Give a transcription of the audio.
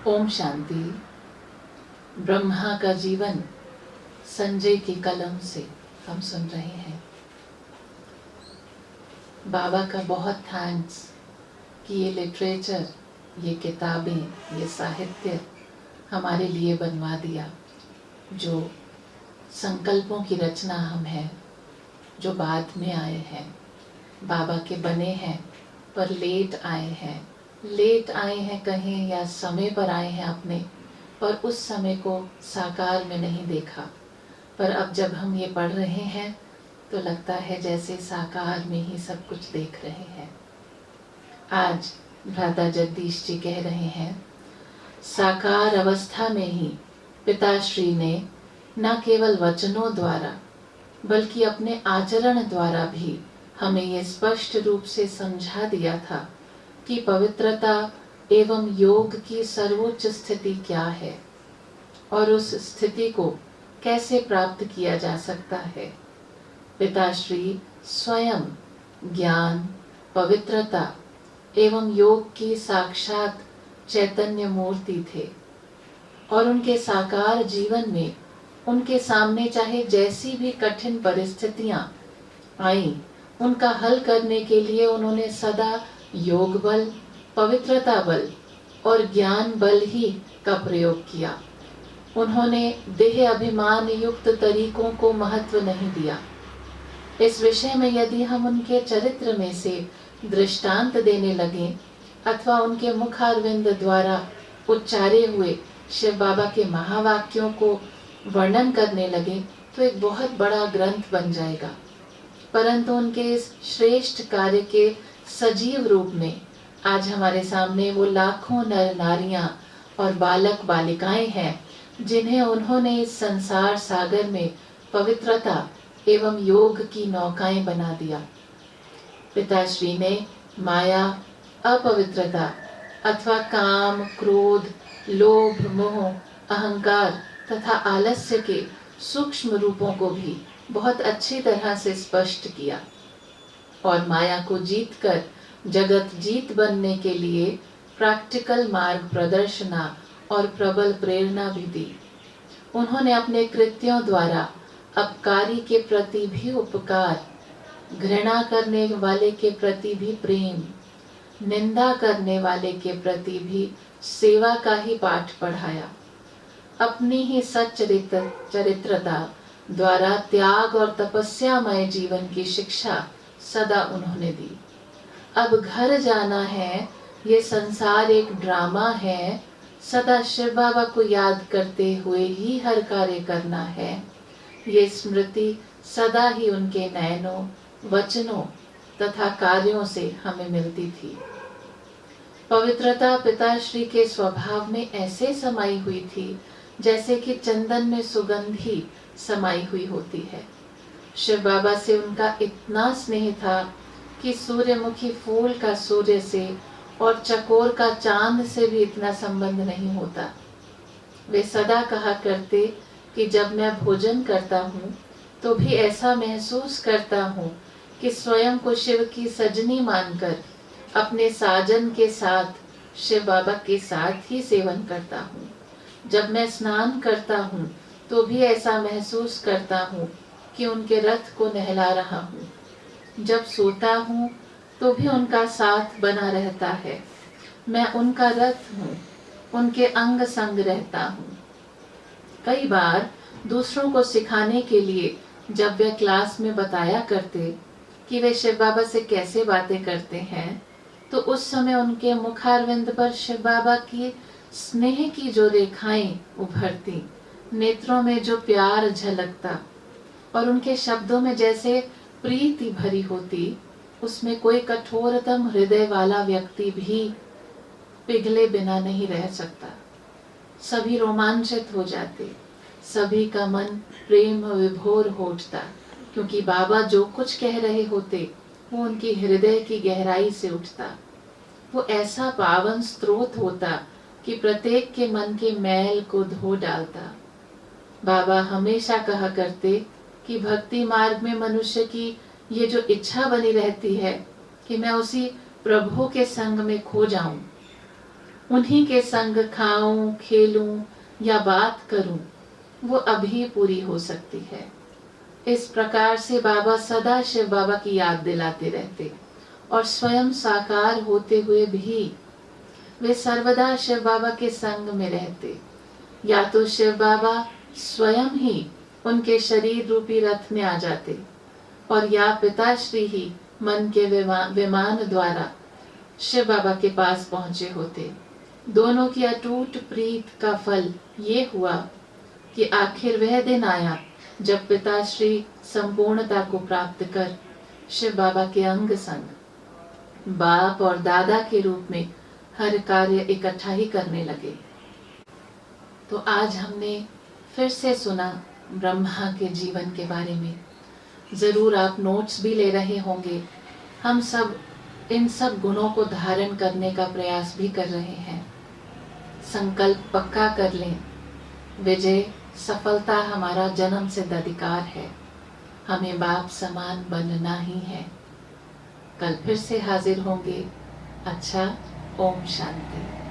ओम शांति। ब्रह्मा का जीवन संजय की कलम से हम सुन रहे हैं। बाबा का बहुत थैंक्स कि ये लिटरेचर, ये किताबें, ये साहित्य हमारे लिए बनवा दिया। जो संकल्पों की रचना हम हैं, जो बाद में आए हैं, बाबा के बने हैं पर लेट आए हैं। लेट आए हैं कहें या समय पर आए हैं अपने, पर उस समय को साकार में नहीं देखा। पर अब जब हम ये पढ़ रहे हैं तो लगता है जैसे साकार में ही सब कुछ देख रहे हैं। आज भ्राता जगदीश जी कह रहे हैं, साकार अवस्था में ही पिताश्री ने न केवल वचनों द्वारा बल्कि अपने आचरण द्वारा भी हमें ये स्पष्ट रूप से समझा दिया था कि पवित्रता एवं योग की सर्वोच्च स्थिति क्या है और उस स्थिति को कैसे प्राप्त किया जा सकता है। पिताश्री स्वयं ज्ञान, पवित्रता एवं योग की साक्षात चैतन्य मूर्ति थे और उनके साकार जीवन में उनके सामने चाहे जैसी भी कठिन परिस्थितियां आईं, उनका हल करने के लिए उन्होंने सदा योग बल, पवित्रता बल और ज्ञान बल ही का प्रयोग किया। उन्होंने देह अभिमान युक्त तरीकों को महत्व नहीं दिया। इस विषय में यदि हम उनके चरित्र में से दृष्टांत देने लगे अथवा उनके मुखारविंद द्वारा उच्चारे हुए शिव बाबा के महावाक्यों को वर्णन करने लगे तो एक बहुत बड़ा ग्रंथ बन जाएगा। परंतु उनके इस श्रेष्ठ कार्य के सजीव रूप में आज हमारे सामने वो लाखों नर नारियां और बालक बालिकाएं हैं जिन्हें उन्होंने इस संसार सागर में पवित्रता एवं योग की नौकाएं बना दिया। पिताश्री ने माया, अपवित्रता अथवा काम, क्रोध, लोभ, मोह, अहंकार तथा आलस्य के सूक्ष्म रूपों को भी बहुत अच्छी तरह से स्पष्ट किया और माया को जीतकर जगत जीत बनने के लिए प्रैक्टिकल मार्ग प्रदर्शना और प्रबल प्रेरणा भी दी। उन्होंने अपने कृत्यों द्वारा अपकारी के प्रति भी उपकार, घृणा करने वाले के प्रति भी प्रेम, निंदा करने वाले के प्रति भी सेवा का ही पाठ पढ़ाया। अपनी ही चरित्रता द्वारा त्याग और तपस्यामय जीवन की शिक्षा सदा उन्होंने दी। अब घर जाना है, ये संसार एक ड्रामा है, सदा शिव बाबा को याद करते हुए ही हर कार्य करना है। ये स्मृति सदा ही उनके नयनों, वचनों तथा कार्यों से हमें मिलती थी। पवित्रता पिताश्री के स्वभाव में ऐसे समाई हुई थी जैसे कि चंदन में सुगंधी समाई हुई होती है। शिव बाबा से उनका इतना स्नेह था कि सूर्यमुखी फूल का सूर्य से और चकोर का चांद से भी इतना संबंध नहीं होता। वे सदा कहा करते कि जब मैं भोजन करता हूँ तो भी ऐसा महसूस करता हूँ कि स्वयं को शिव की सजनी मानकर अपने साजन के साथ शिव बाबा के साथ ही सेवन करता हूँ। जब मैं स्नान करता हूँ तो भी ऐसा महसूस करता हूँ कि उनके रथ को नहला रहा हूँ। जब सोता हूँ तो भी उनका साथ बना रहता है। मैं उनका रथ हूँ, उनके अंग संग रहता हूँ। कई बार दूसरों को सिखाने के लिए जब वे क्लास में बताया करते कि वे शिव बाबा से कैसे बातें करते हैं, तो उस समय उनके मुखारविंद पर शिव बाबा की स्नेह की जो रेखाएं उभरती, नेत्रों में जो प्यार झलकता और उनके शब्दों में जैसे प्रीति भरी होती, उसमें कोई कठोरतम हृदय वाला व्यक्ति भी पिघले बिना नहीं रह सकता। सभी रोमांचित हो जाते, सभी का मन प्रेम विभोर हो उठता, क्योंकि बाबा जो कुछ कह रहे होते वो उनकी हृदय की गहराई से उठता। वो ऐसा पावन स्रोत होता कि प्रत्येक के मन के मैल को धो डालता। बाबा हमेशा कहा करते कि भक्ति मार्ग में मनुष्य की ये जो इच्छा बनी रहती है कि मैं उसी प्रभु के संग में खो जाऊं, उन्हीं के संग खाऊं, खेलूं या बात करूं, वो अभी पूरी हो सकती है। इस प्रकार से बाबा सदा शिव बाबा की याद दिलाते रहते और स्वयं साकार होते हुए भी वे सर्वदा शिव बाबा के संग में रहते। या तो शिव बाबा स्वयं ही उनके शरीर रूपी रथ में आ जाते और या पिताश्री ही मन के विमान द्वारा शिव बाबा के पास पहुंचे होते। दोनों की अटूट प्रीत का फल ये हुआ कि आखिर वह दिन आया जब पिताश्री संपूर्णता को प्राप्त कर शिव बाबा के अंग संग बाप और दादा के रूप में हर कार्य इकट्ठा ही करने लगे। तो आज हमने फिर से सुना ब्रह्मा के जीवन के बारे में। ज़रूर आप नोट्स भी ले रहे होंगे। हम सब इन सब गुणों को धारण करने का प्रयास भी कर रहे हैं। संकल्प पक्का कर लें, विजय सफलता हमारा जन्म सिद्ध अधिकार है। हमें बाप समान बनना ही है। कल फिर से हाजिर होंगे। अच्छा, ओम शांति।